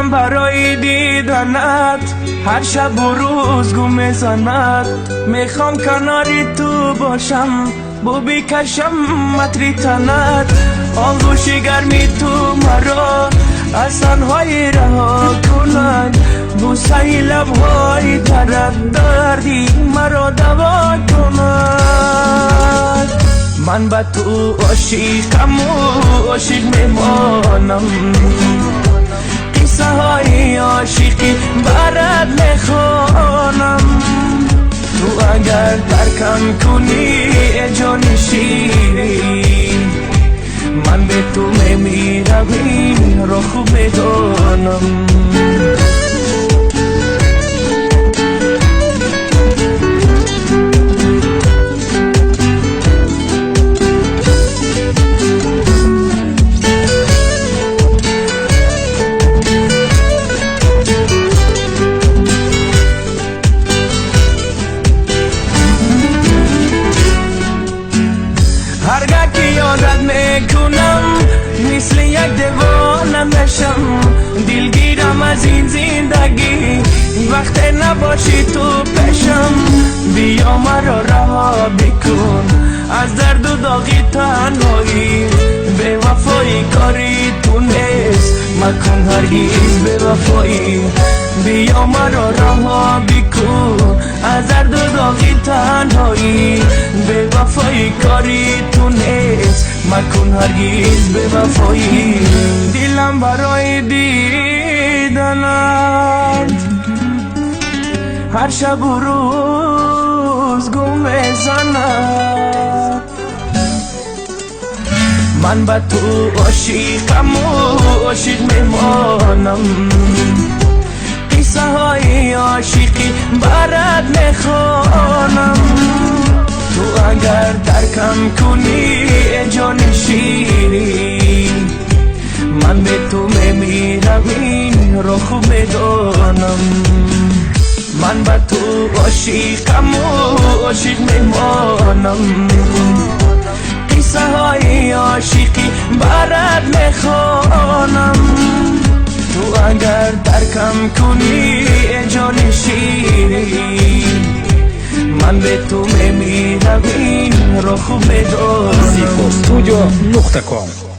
دلم برای دیدنت هر شب و روز گم میزند. میخوام کناری تو باشم بوبی کشم متری تنت. آغوشی گرمی تو مرا از تنهایی رها کند. بوسه لبهای درد دردی مرا دوا کند. من به تو عاشقم و عاشق میمانم. قصه های عاشقی برات میخوانم. تو اگر ترکم کنی جان شیرین من به تو میمیرم را خوب میدانم. هرگاه که یادت میکنم مثل یک دیوانه میشم. دلگیرم از این زندگی وقت نباشی تو پیشم. بیا مرا رها بکن از درد و داغی تنهایی. به وفایی کاری تو نیست مکن هرگز به وفایی. بیا مرا رها بکن از درد و داغی تنهایی. به وفایی کاری تو نیست مکن هرگز به وفایی. دلم برای دیدنت هر شب و روز گم میزند. من به تو عاشقم و عاشق میمانم. قصه های عاشقی برات میخوانم. تو اگر درکم کنی جان شیرین من به تو میمیرم این را خوب میدانم. من به تو عاشقم و عاشق میمانم. قصه های عاشقی برات میخوانم. تو اگر درکم کنی جان شیرین من به تو میمیرم این را خوب میدانم. Studio.com